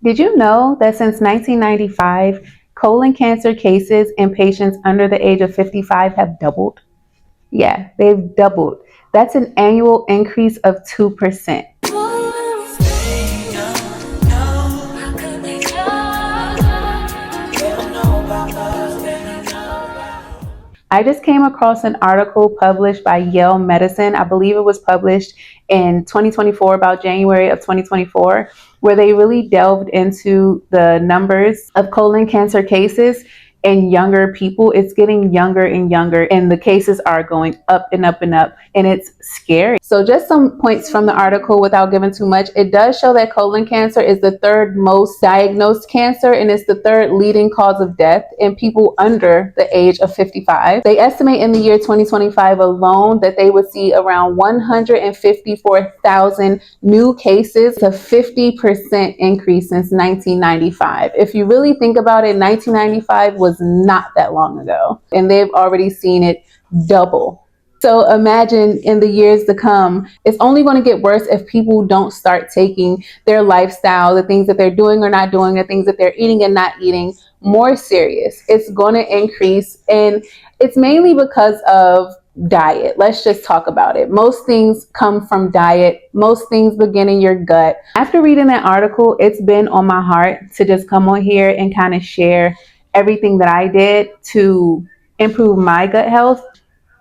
Did you know that since 1995, colon cancer cases in patients under the age of 55 have doubled? Yeah, they've doubled. That's an annual increase of 2%. I just came across an article published by Yale Medicine. I believe it was published in 2024, about January of 2024, where they really delved into the numbers of colon cancer cases in younger people. It's getting younger and younger, and the cases are going up and up and up, and it's scary. So just some points from the article without giving too much. It does show that colon cancer is the third most diagnosed cancer, and it's the third leading cause of death in people under the age of 55. They estimate in the year 2025 alone that they would see around 154,000 new cases, a 50% increase since 1995. If you really think about it, 1995 was not that long ago, and they've already seen it double. So imagine in the years to come, it's only going to get worse if people don't start taking their lifestyle, the things that they're doing or not doing, the things that they're eating and not eating, more serious. It's going to increase, and it's mainly because of diet. Let's just talk about it. Most things come from diet. Most things begin in your gut. After reading that article, it's been on my heart to just come on here and kind of share everything that I did to improve my gut health.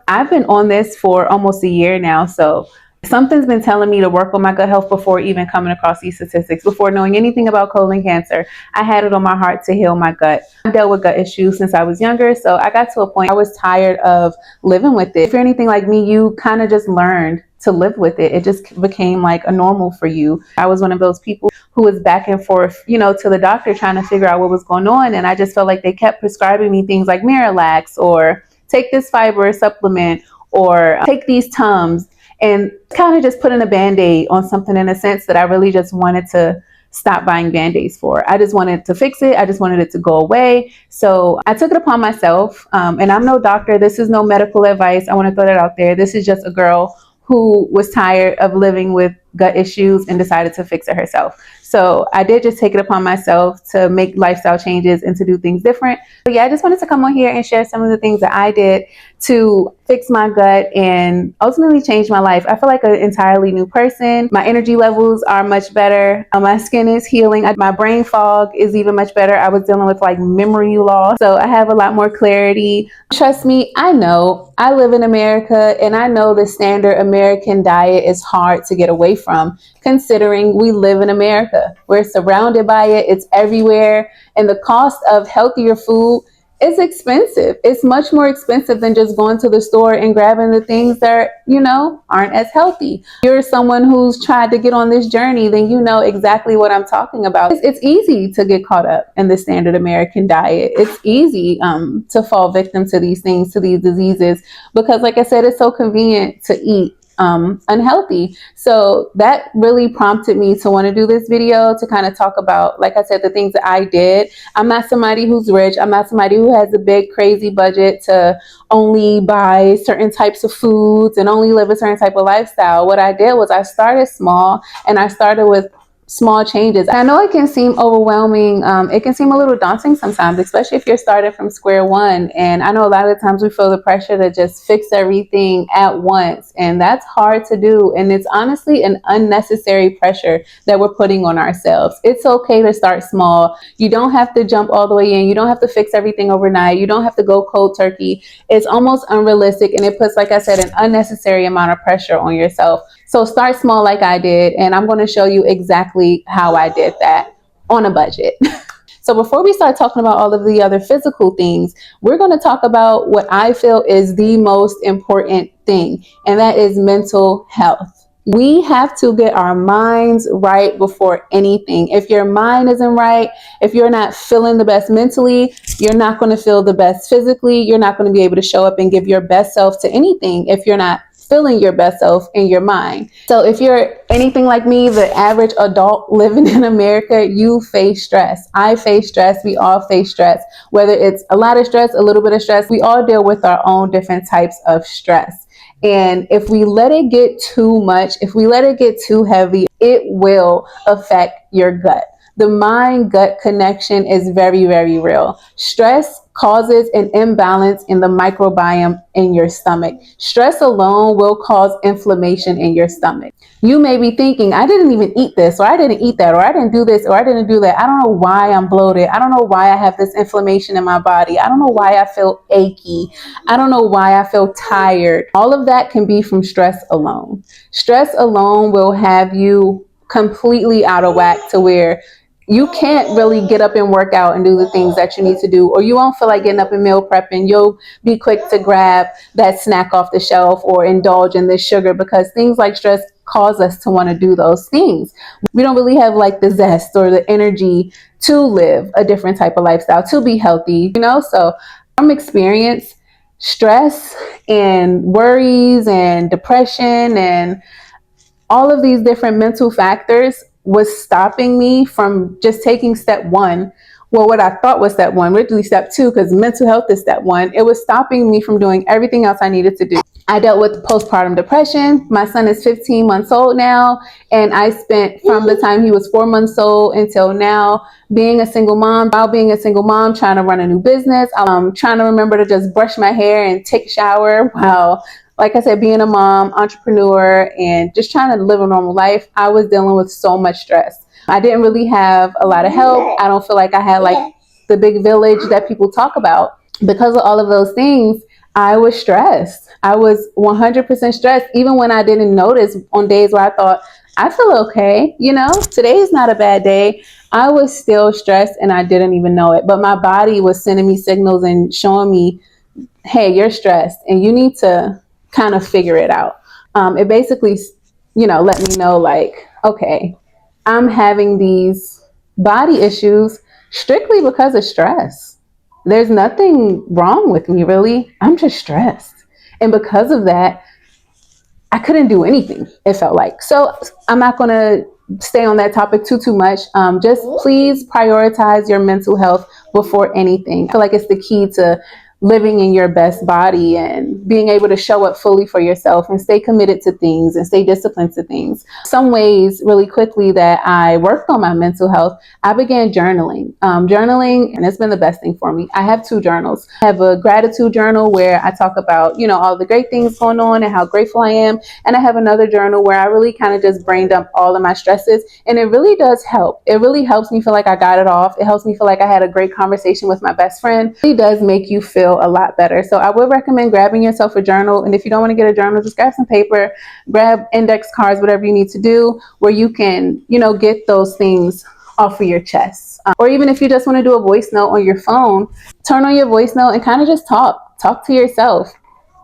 I've been on this for almost a year now, so something's been telling me to work on my gut health before even coming across these statistics. Before knowing anything about colon cancer, I had it on my heart to heal my gut. I've dealt with gut issues since I was younger, so I got to a point I was tired of living with it. If you're anything like me, you kind of just learned to live with it. It just became like a normal for you. I was one of those people who was back and forth, to the doctor trying to figure out what was going on, and I just felt like they kept prescribing me things like Miralax, or take this fiber supplement, or take these Tums, and kind of just putting a Band-Aid on something, in a sense that I really just wanted to stop buying Band-Aids for. I just wanted to fix it. I just wanted it to go away. So I took it upon myself, and I'm no doctor. This is no medical advice. I want to throw that out there. This is just a girl who was tired of living with gut issues and decided to fix it herself. So I did just take it upon myself to make lifestyle changes and to do things different. But yeah, I just wanted to come on here and share some of the things that I did to fix my gut and ultimately change my life. I feel like an entirely new person. My energy levels are much better. My skin is healing. My brain fog is even much better. I was dealing with like memory loss, so I have a lot more clarity. Trust me, I know. I live in America, and I know the standard American diet is hard to get away from, considering we live in America. We're surrounded by it. It's everywhere. And the cost of healthier food is expensive. It's much more expensive than just going to the store and grabbing the things that, aren't as healthy. If you're someone who's tried to get on this journey, then you know exactly what I'm talking about. It's easy to get caught up in the standard American diet. It's easy to fall victim to these things, to these diseases, because like I said, it's so convenient to eat unhealthy. So that really prompted me to want to do this video, to kind of talk about, like I said, the things that I did. I'm not somebody who's rich. I'm not somebody who has a big crazy budget to only buy certain types of foods and only live a certain type of lifestyle. What I did was I started small, and I started with small changes. I know it can seem overwhelming. It can seem a little daunting sometimes, especially if you're starting from square one. And I know a lot of the times we feel the pressure to just fix everything at once. And that's hard to do. And it's honestly an unnecessary pressure that we're putting on ourselves. It's okay to start small. You don't have to jump all the way in. You don't have to fix everything overnight. You don't have to go cold turkey. It's almost unrealistic. And it puts, like I said, an unnecessary amount of pressure on yourself. So start small like I did, and I'm going to show you exactly how I did that on a budget. So before we start talking about all of the other physical things, we're going to talk about what I feel is the most important thing, and that is mental health. We have to get our minds right before anything. If your mind isn't right, if you're not feeling the best mentally, you're not going to feel the best physically. You're not going to be able to show up and give your best self to anything if you're not feeling your best self in your mind. So if you're anything like me, the average adult living in America, you face stress. I face stress. We all face stress. Whether it's a lot of stress, a little bit of stress, we all deal with our own different types of stress. And if we let it get too much, if we let it get too heavy, it will affect your gut. The mind gut connection is very, very real. Stress causes an imbalance in the microbiome in your stomach. Stress alone will cause inflammation in your stomach. You may be thinking, I didn't even eat this, or I didn't eat that, or I didn't do this, or I didn't do that. I don't know why I'm bloated. I don't know why I have this inflammation in my body. I don't know why I feel achy. I don't know why I feel tired. All of that can be from stress alone. Stress alone will have you completely out of whack to where you can't really get up and work out and do the things that you need to do, or you won't feel like getting up and meal prepping. You'll be quick to grab that snack off the shelf or indulge in this sugar, because things like stress cause us to want to do those things. We don't really have like the zest or the energy to live a different type of lifestyle, to be healthy, So from experience, stress and worries and depression and all of these different mental factors was stopping me from just taking step one. Well, what I thought was step one, really step two, because mental health is step one. It was stopping me from doing everything else I needed to do. I dealt with postpartum depression. My son is 15 months old now, and I spent from the time he was 4 months old until now being a single mom. While being a single mom, trying to run a new business, trying to remember to just brush my hair and take a shower while, like I said, being a mom, entrepreneur, and just trying to live a normal life. I was dealing with so much stress. I didn't really have a lot of help. I don't feel like I had like the big village that people talk about. Because of all of those things, I was stressed. I was 100% stressed, even when I didn't notice on days where I thought, I feel okay. Today is not a bad day. I was still stressed and I didn't even know it. But my body was sending me signals and showing me, hey, you're stressed and you need to kind of figure it out. It basically, let me know like, okay, I'm having these body issues strictly because of stress. There's nothing wrong with me, really. I'm just stressed. And because of that, I couldn't do anything, it felt like. So I'm not going to stay on that topic too much. Just please prioritize your mental health before anything. I feel like it's the key to living in your best body and being able to show up fully for yourself and stay committed to things and stay disciplined to things. Some ways really quickly that I worked on my mental health, I began journaling. Journaling, and it's been the best thing for me. I have 2 journals. I have a gratitude journal where I talk about, all the great things going on and how grateful I am. And I have another journal where I really kind of just brain dump all of my stresses. And it really does help. It really helps me feel like I got it off. It helps me feel like I had a great conversation with my best friend. It really does make you feel a lot better. So I would recommend grabbing yourself a journal. And if you don't want to get a journal, just grab some paper, grab index cards, whatever you need to do, where you can, get those things off of your chest. Or even if you just want to do a voice note on your phone, turn on your voice note and kind of just talk to yourself.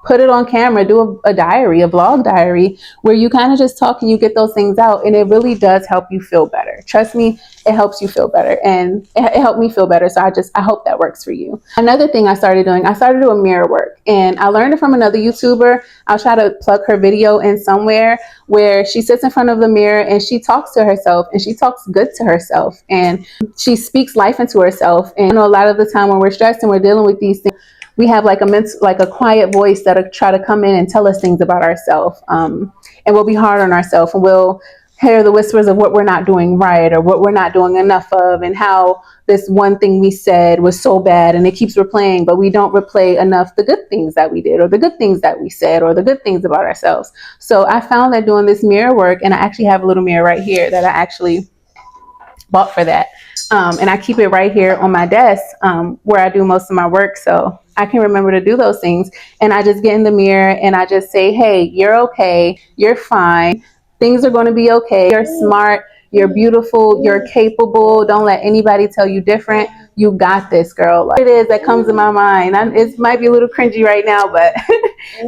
Put it on camera, do a diary, a blog diary, where you kind of just talk and you get those things out. And it really does help you feel better. Trust me, it helps you feel better. And it helped me feel better. So I hope that works for you. Another thing I started doing mirror work. And I learned it from another YouTuber. I'll try to plug her video in somewhere, where she sits in front of the mirror and she talks to herself and she talks good to herself. And she speaks life into herself. And a lot of the time when we're stressed and we're dealing with these things, we have like a quiet voice that'll try to come in and tell us things about ourselves. And we'll be hard on ourselves, and we'll hear the whispers of what we're not doing right or what we're not doing enough of, and how this one thing we said was so bad, and it keeps replaying, but we don't replay enough the good things that we did or the good things that we said or the good things about ourselves. So I found that doing this mirror work, and I actually have a little mirror right here that I actually bought for that. And I keep it right here on my desk where I do most of my work. So I can remember to do those things. And I just get in the mirror and I just say, hey, you're okay. You're fine. Things are going to be okay. You're smart. You're beautiful. You're capable. Don't let anybody tell you different. You got this, girl. Like, it is that comes to my mind. It might be a little cringy right now, but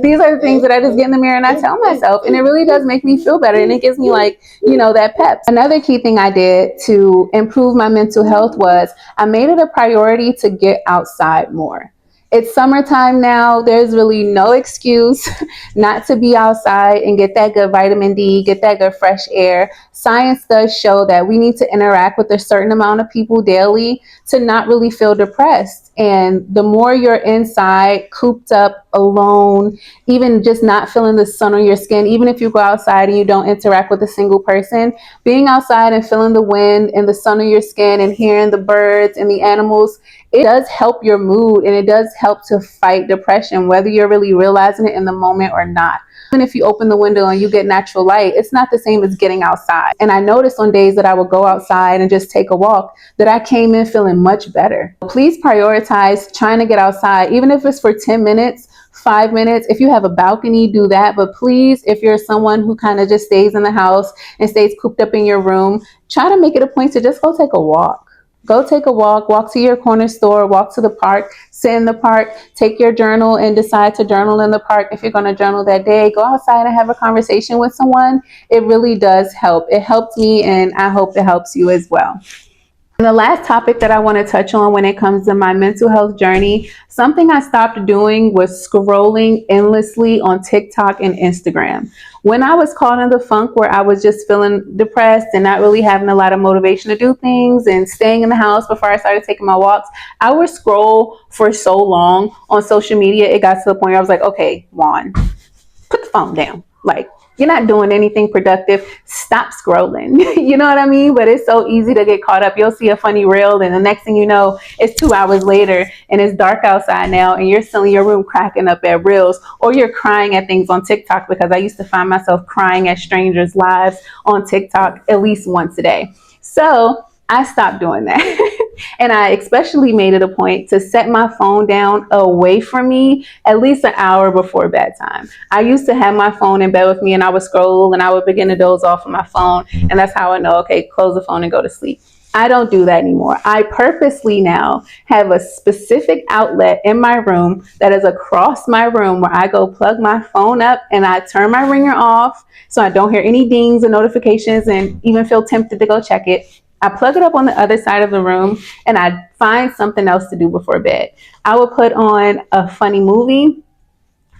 these are the things that I just get in the mirror and I tell myself. And it really does make me feel better. And it gives me like, that pep. Another key thing I did to improve my mental health was I made it a priority to get outside more. It's summertime now. There's really no excuse not to be outside and get that good vitamin D, get that good fresh air. Science does show that we need to interact with a certain amount of people daily to not really feel depressed. And the more you're inside, cooped up, alone, even just not feeling the sun on your skin, even if you go outside and you don't interact with a single person, being outside and feeling the wind and the sun on your skin and hearing the birds and the animals, it does help your mood and it does help to fight depression, whether you're really realizing it in the moment or not. Even if you open the window and you get natural light, it's not the same as getting outside. And I noticed on days that I would go outside and just take a walk that I came in feeling much better. Please prioritize trying to get outside, even if it's for 10 minutes, 5 minutes. If you have a balcony, do that. But please, if you're someone who kind of just stays in the house and stays cooped up in your room, try to make it a point to just go take a walk. Go take a walk to your corner store, walk to the park, sit in the park, take your journal and decide to journal in the park. If you're going to journal that day, go outside and have a conversation with someone. It really does help. It helped me and I hope it helps you as well. And the last topic that I want to touch on when it comes to my mental health journey, something I stopped doing was scrolling endlessly on TikTok and Instagram. When I was caught in the funk where I was just feeling depressed and not really having a lot of motivation to do things and staying in the house before I started taking my walks, I would scroll for so long on social media. It got to the point where I was like, okay, Juan, put the phone down. Like, you're not doing anything productive. Stop scrolling. You know what I mean? But it's so easy to get caught up. You'll see a funny reel and the next thing you know, it's 2 hours later and it's dark outside now and you're still in your room cracking up at reels, or you're crying at things on TikTok, because I used to find myself crying at strangers' lives on TikTok at least once a day. So I stopped doing that. And I especially made it a point to set my phone down away from me at least an hour before bedtime. I used to have my phone in bed with me and I would scroll and I would begin to doze off on my phone. And that's how I know, okay, close the phone and go to sleep. I don't do that anymore. I purposely now have a specific outlet in my room that is across my room where I go plug my phone up and I turn my ringer off so I don't hear any dings and notifications and even feel tempted to go check it. I plug it up on the other side of the room and I find something else to do before bed. I will put on a funny movie.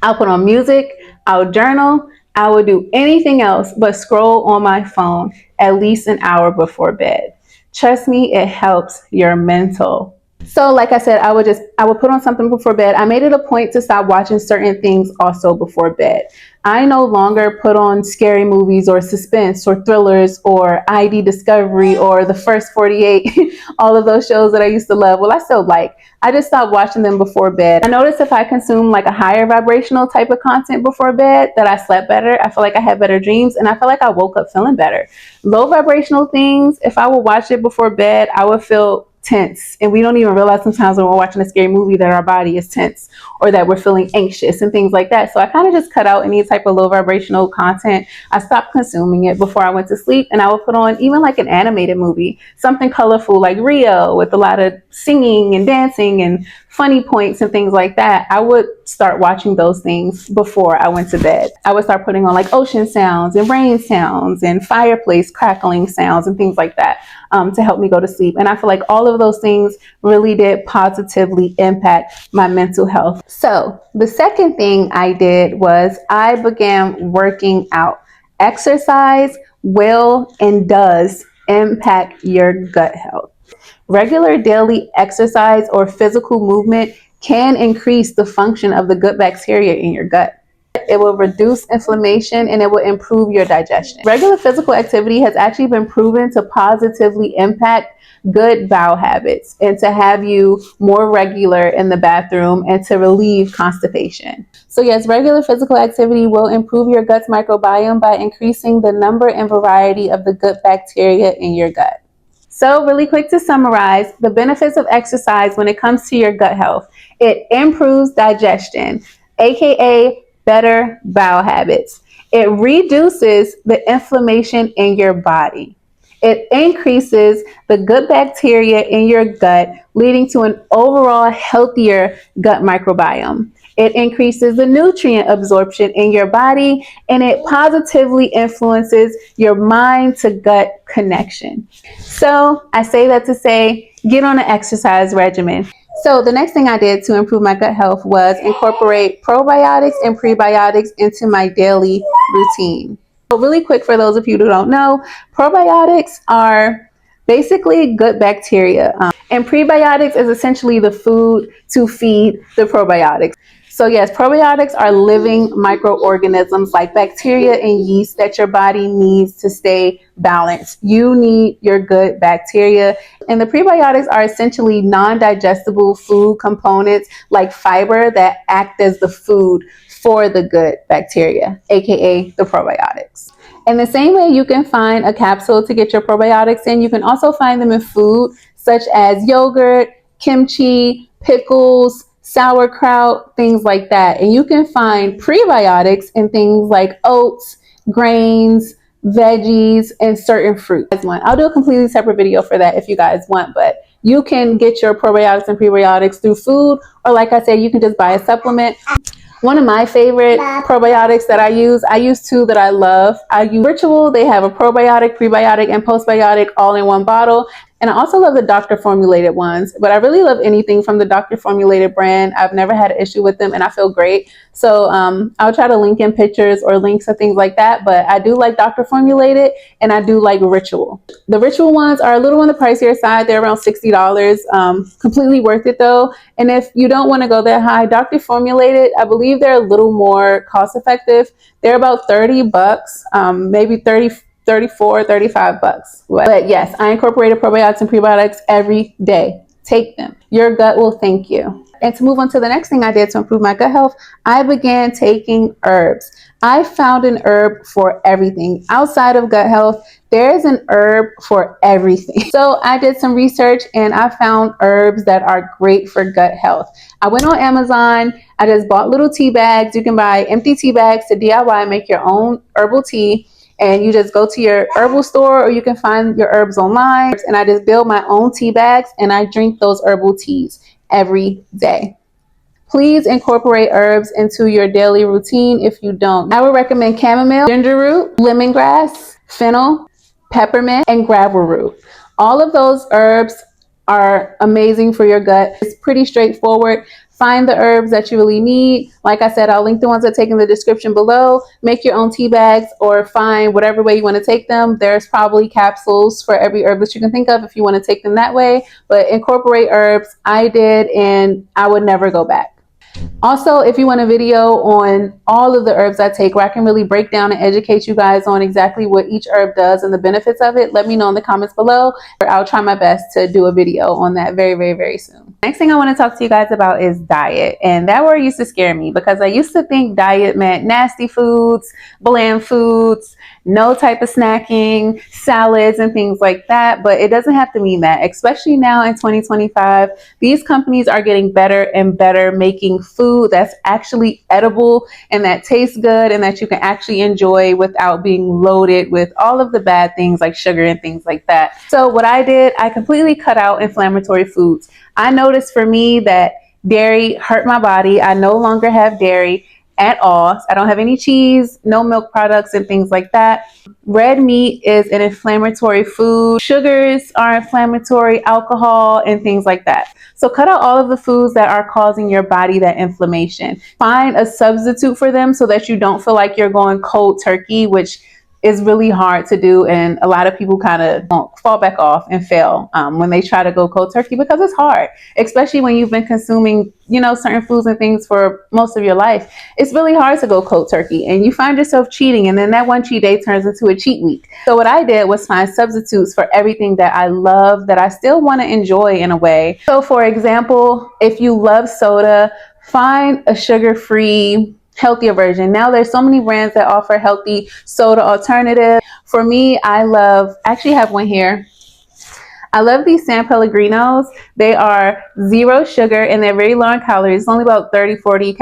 I'll put on music. I'll journal. I will do anything else but scroll on my phone at least an hour before bed. Trust me, it helps your mental. So like I said, I would put on something before bed. I made it a point to stop watching certain things also before bed. I no longer put on scary movies or suspense or thrillers or ID Discovery or The First 48, all of those shows that I used to love. Well, I still like. I just stopped watching them before bed. I noticed if I consume like a higher vibrational type of content before bed, that I slept better. I feel like I had better dreams and I feel like I woke up feeling better. Low vibrational things, if I would watch it before bed, I would feel tense, and we don't even realize sometimes when we're watching a scary movie that our body is tense or that we're feeling anxious and things like that. So I kind of just cut out any type of low vibrational content. I stopped consuming it before I went to sleep, and I would put on even like an animated movie, something colorful like Rio with a lot of singing and dancing and funny points and things like that. I would start watching those things before I went to bed. I would start putting on like ocean sounds and rain sounds and fireplace crackling sounds and things like that to help me go to sleep. And I feel like all of those things really did positively impact my mental health. So the second thing I did was I began working out. Exercise will and does impact your gut health. Regular daily exercise or physical movement can increase the function of the good bacteria in your gut. It will reduce inflammation and it will improve your digestion. Regular physical activity has actually been proven to positively impact good bowel habits and to have you more regular in the bathroom and to relieve constipation. So yes, regular physical activity will improve your gut's microbiome by increasing the number and variety of the good bacteria in your gut. So really quick to summarize the benefits of exercise when it comes to your gut health. It improves digestion, aka better bowel habits. It reduces the inflammation in your body. It increases the good bacteria in your gut, leading to an overall healthier gut microbiome. It increases the nutrient absorption in your body, and it positively influences your mind to gut connection. So I say that to say, get on an exercise regimen. So the next thing I did to improve my gut health was incorporate probiotics and prebiotics into my daily routine. So really quick, for those of you who don't know, probiotics are basically good bacteria. And prebiotics is essentially the food to feed the probiotics. So yes, probiotics are living microorganisms like bacteria and yeast that your body needs to stay balanced. You need your good bacteria. And the prebiotics are essentially non-digestible food components like fiber that act as the food for the good bacteria, aka the probiotics. In the same way you can find a capsule to get your probiotics in, you can also find them in food such as yogurt, kimchi, pickles, sauerkraut, things like that. And you can find prebiotics in things like oats, grains, veggies, and certain fruits. I'll do a completely separate video for that if you guys want, but you can get your probiotics and prebiotics through food, or like I said, you can just buy a supplement. One of my favorite probiotics that I use two that I love. I use Ritual. They have a probiotic, prebiotic, and postbiotic all in one bottle. And I also love the doctor formulated ones, but I really love anything from the doctor formulated brand. I've never had an issue with them and I feel great. So I'll try to link in pictures or links or things like that. But I do like doctor formulated and I do like Ritual. The Ritual ones are a little on the pricier side. They're around $60. Completely worth it though. And if you don't want to go that high, doctor formulated, I believe they're a little more cost effective. They're about $30, maybe 34, 35 bucks. But yes, I incorporated probiotics and prebiotics every day. Take them. Your gut will thank you. And to move on to the next thing I did to improve my gut health, I began taking herbs. I found an herb for everything. Outside of gut health, there is an herb for everything. So I did some research and I found herbs that are great for gut health. I went on Amazon. I just bought little tea bags. You can buy empty tea bags to DIY, make your own herbal tea. And you just go to your herbal store or you can find your herbs online. And I just build my own tea bags and I drink those herbal teas every day. Please incorporate herbs into your daily routine if you don't. I would recommend chamomile, ginger root, lemongrass, fennel, peppermint, and gravel root. All of those herbs are amazing for your gut. It's pretty straightforward. Find the herbs that you really need. Like I said, I'll link the ones I take in the description below. Make your own tea bags or find whatever way you want to take them. There's probably capsules for every herb that you can think of if you want to take them that way. But incorporate herbs. I did, and I would never go back. Also, if you want a video on all of the herbs I take where I can really break down and educate you guys on exactly what each herb does and the benefits of it, let me know in the comments below. I'll try my best to do a video on that very, very, very soon. Next thing I want to talk to you guys about is diet. And that word used to scare me because I used to think diet meant nasty foods, bland foods, no type of snacking, salads and things like that. But it doesn't have to mean that, especially now in 2025. These companies are getting better and better making food that's actually edible and that tastes good and that you can actually enjoy without being loaded with all of the bad things like sugar and things like that. So what I did, I completely cut out inflammatory foods. I noticed for me that dairy hurt my body. I no longer have dairy at all. I don't have any cheese, no milk products and things like that. Red meat is an inflammatory food. Sugars are inflammatory, alcohol and things like that. So cut out all of the foods that are causing your body that inflammation. Find a substitute for them so that you don't feel like you're going cold turkey, which is really hard to do, and a lot of people kind of fall back off and fail when they try to go cold turkey because it's hard, especially when you've been consuming, certain foods and things for most of your life. It's really hard to go cold turkey and you find yourself cheating, and then that one cheat day turns into a cheat week. So what I did was find substitutes for everything that I love that I still want to enjoy in a way. So for example, if you love soda, find a sugar-free healthier version. Now there's so many brands that offer healthy soda alternatives. For me, I actually have one here. I love these San Pellegrinos. They are 0 sugar and they're very low in calories. It's only about 30, 40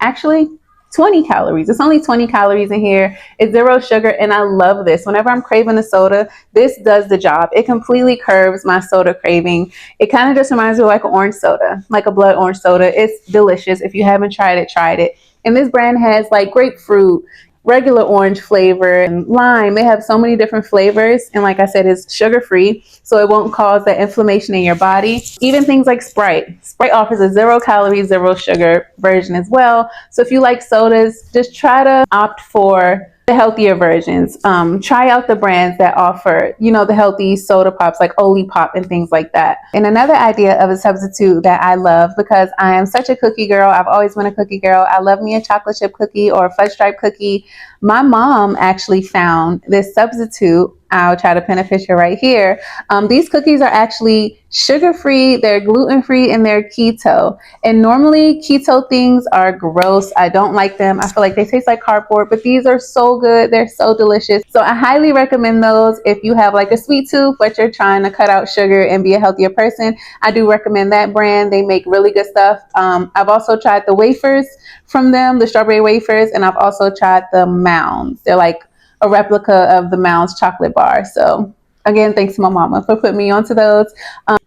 actually 20 calories. It's only 20 calories in here. It's 0 sugar and I love this. Whenever I'm craving a soda, this does the job. It completely curbs my soda craving. It kind of just reminds me of like an orange soda, like a blood orange soda. It's delicious. If you haven't tried it, try it. And this brand has like grapefruit, regular orange flavor and lime. They have so many different flavors. And like I said, it's sugar free, so it won't cause that inflammation in your body. Even things like Sprite. Sprite offers a 0 calorie, 0 sugar version as well. So if you like sodas, just try to opt for the healthier versions. Try out the brands that offer, the healthy soda pops like Oli Pop and things like that. And another idea of a substitute that I love, because I am such a cookie girl, I've always been a cookie girl. I love me a chocolate chip cookie or a fudge stripe cookie. My mom actually found this substitute. I'll try to pin a picture right here. These cookies are actually sugar-free, they're gluten-free, and they're keto. And normally keto things are gross. I don't like them. I feel like they taste like cardboard, but these are so good. They're so delicious. So I highly recommend those if you have like a sweet tooth, but you're trying to cut out sugar and be a healthier person. I do recommend that brand. They make really good stuff. I've also tried the wafers from them, the strawberry wafers, and I've also tried the Mounds. They're like a replica of the Mounds chocolate bar. So again, thanks to my mama for putting me onto those.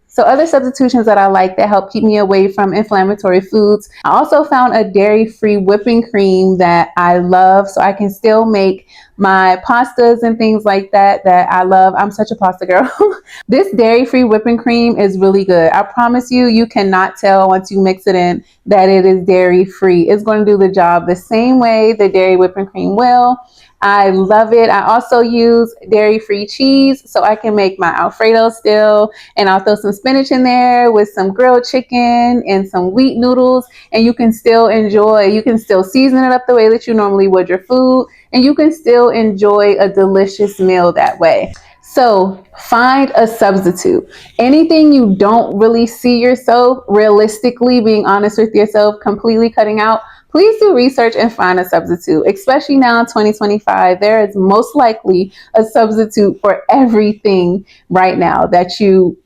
So other substitutions that I like that help keep me away from inflammatory foods. I also found a dairy-free whipping cream that I love, so I can still make my pastas and things like that I love. I'm such a pasta girl. This dairy-free whipping cream is really good. I promise you, you cannot tell once you mix it in that it is dairy-free. It's going to do the job the same way the dairy whipping cream will. I love it. I also use dairy-free cheese, so I can make my Alfredo still, and I'll throw some spinach in there with some grilled chicken and some wheat noodles, and you can still season it up the way that you normally would your food, and you can still enjoy a delicious meal that way. So find a substitute. Anything you don't really see yourself realistically, being honest with yourself, completely cutting out, please do research and find a substitute. Especially now in 2025, there is most likely a substitute for everything right now that you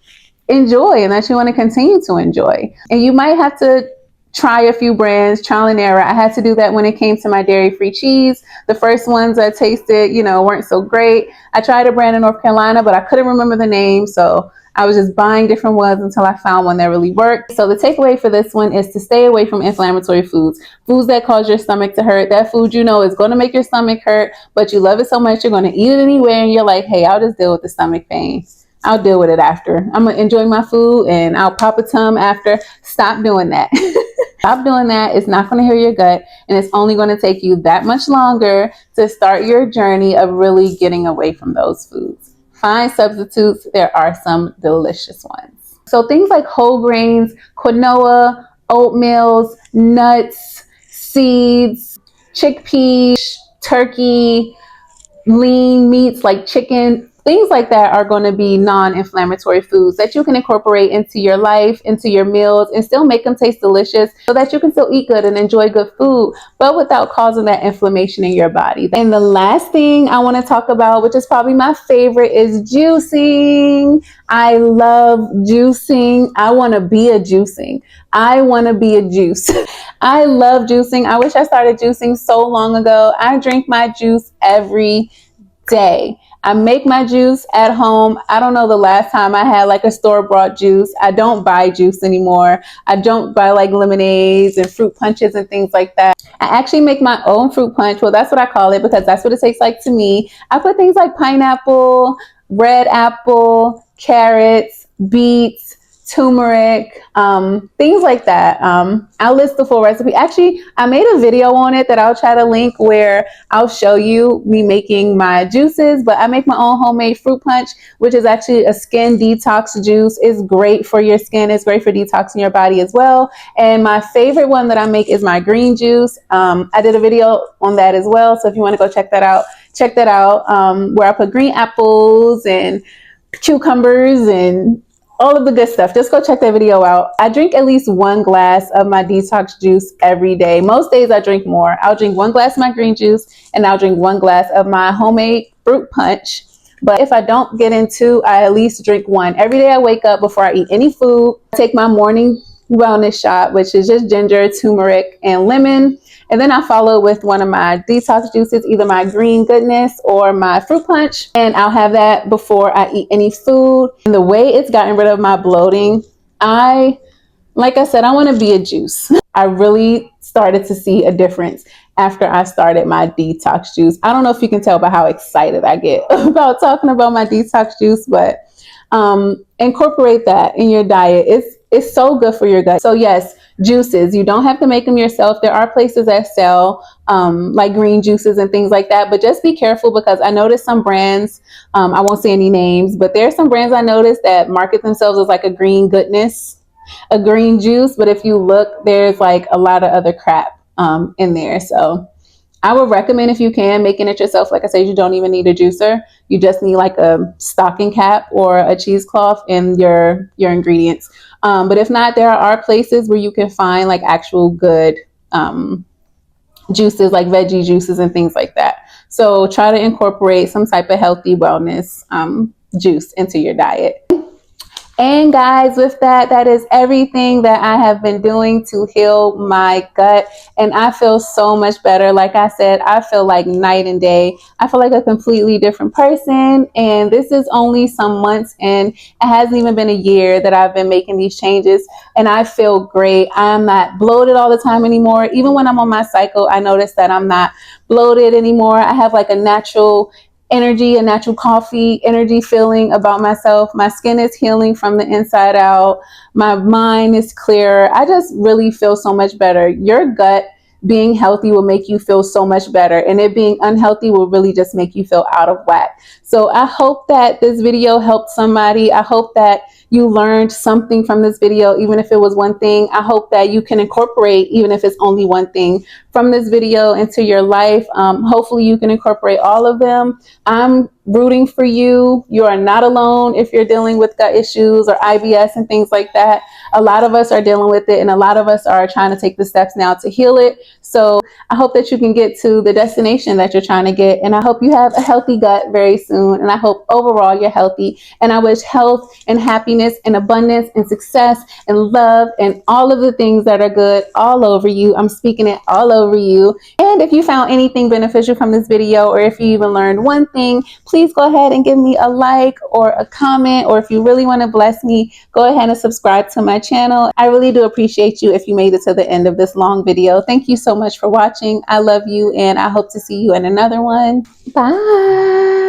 enjoy and that you want to continue to enjoy. And you might have to try a few brands, trial and error. I had to do that when it came to my dairy-free cheese. The first ones I tasted, weren't so great. I tried a brand in North Carolina, but I couldn't remember the name. So I was just buying different ones until I found one that really worked. So the takeaway for this one is to stay away from inflammatory foods. Foods that cause your stomach to hurt. That food is going to make your stomach hurt, but you love it so much you're going to eat it anyway, and you're like, hey, I'll just deal with the stomach pain. I'll deal with it after. I'm going to enjoy my food and I'll pop a tum after. Stop doing that. Stop doing that. It's not going to heal your gut, and it's only going to take you that much longer to start your journey of really getting away from those foods. Find substitutes. There are some delicious ones. So things like whole grains, quinoa, oatmeals, nuts, seeds, chickpeas, turkey, lean meats like chicken, things like that are going to be non-inflammatory foods that you can incorporate into your life, into your meals, and still make them taste delicious so that you can still eat good and enjoy good food, but without causing that inflammation in your body. And the last thing I want to talk about, which is probably my favorite, is juicing. I love juicing. I want to be a juicing. I want to be a juice. I love juicing. I wish I started juicing so long ago. I drink my juice every day. I make my juice at home. I don't know the last time I had like a store-bought juice. I don't buy juice anymore. I don't buy like lemonades and fruit punches and things like that. I actually make my own fruit punch. Well, that's what I call it because that's what it tastes like to me. I put things like pineapple, red apple, carrots, beets, turmeric, things like that. I'll list the full recipe. Actually, I made a video on it that I'll try to link where I'll show you me making my juices, but I make my own homemade fruit punch, which is actually a skin detox juice. It's great for your skin. It's great for detoxing your body as well. And my favorite one that I make is my green juice. I did a video on that as well. So if you want to go check that out, where I put green apples and cucumbers and all of the good stuff. Just go check that video out. I drink at least 1 glass of my detox juice every day. Most days I drink more. I'll drink 1 glass of my green juice and I'll drink 1 glass of my homemade fruit punch. But if I don't get into, I at least drink 1. Every day I wake up before I eat any food, I take my morning wellness shot, which is just ginger, turmeric, and lemon. And then I follow with one of my detox juices, either my green goodness or my fruit punch. And I'll have that before I eat any food. And the way it's gotten rid of my bloating, like I said, I want to be a juice. I really started to see a difference after I started my detox juice. I don't know if you can tell by how excited I get about talking about my detox juice, but incorporate that in your diet. It's so good for your gut. So yes, juices. You don't have to make them yourself. There are places that sell like green juices and things like that, but just be careful, because I noticed some brands, I won't say any names, but there are some brands I noticed that market themselves as like a green goodness, a green juice, but if you look, there's like a lot of other crap in there. So I would recommend, if you can, making it yourself. Like I said, you don't even need a juicer. You just need like a stocking cap or a cheesecloth and your ingredients. But if not, there are places where you can find like actual good juices, like veggie juices and things like that. So try to incorporate some type of healthy wellness juice into your diet. And guys, with that, that is everything that I have been doing to heal my gut. And I feel so much better. Like I said, I feel like night and day. I feel like a completely different person. And this is only some months in. It hasn't even been a year that I've been making these changes. And I feel great. I'm not bloated all the time anymore. Even when I'm on my cycle, I notice that I'm not bloated anymore. I have like a natural energy, a natural coffee energy feeling about myself. My skin is healing from the inside out. My mind is clearer. I just really feel so much better. Your gut being healthy will make you feel so much better, and it being unhealthy will really just make you feel out of whack. So I hope that this video helped somebody. I hope that you learned something from this video, even if it was one thing. I hope that you can incorporate, even if it's only one thing from this video, into your life. Hopefully you can incorporate all of them. I'm rooting for you. You are not alone if you're dealing with gut issues or IBS and things like that. A lot of us are dealing with it, and a lot of us are trying to take the steps now to heal it. So I hope that you can get to the destination that you're trying to get, and I hope you have a healthy gut very soon, and I hope overall you're healthy, and I wish health and happiness and abundance and success and love and all of the things that are good all over you. I'm speaking it all over you. And if you found anything beneficial from this video, or if you even learned one thing, please go ahead and give me a like or a comment, or if you really want to bless me, go ahead and subscribe to my channel. I really do appreciate you if you made it to the end of this long video. Thank you so much for watching. I love you, and I hope to see you in another one. Bye.